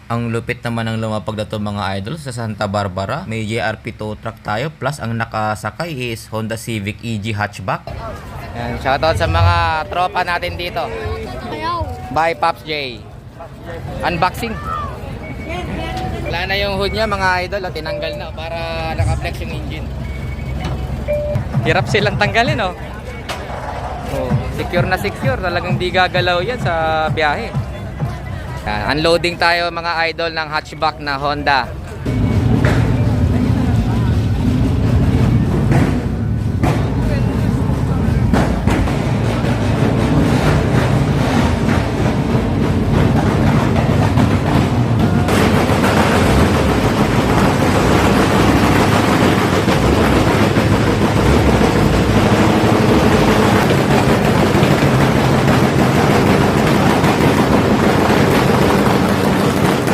Ang lupit naman ng lumapag na to mga idol sa Santa Barbara. May JRP tow truck tayo plus ang nakasakay is Honda Civic EG hatchback. Yan, shoutout sa mga tropa natin dito. Bye Pops J. Unboxing. Wala na yung hood niya mga idol, tinanggal na para naka-flex yung engine. Hirap silang tanggalin oh. Oh, secure na secure, talagang di gagalaw yan sa biyahe. Yan, unloading tayo mga idol ng hatchback na Honda.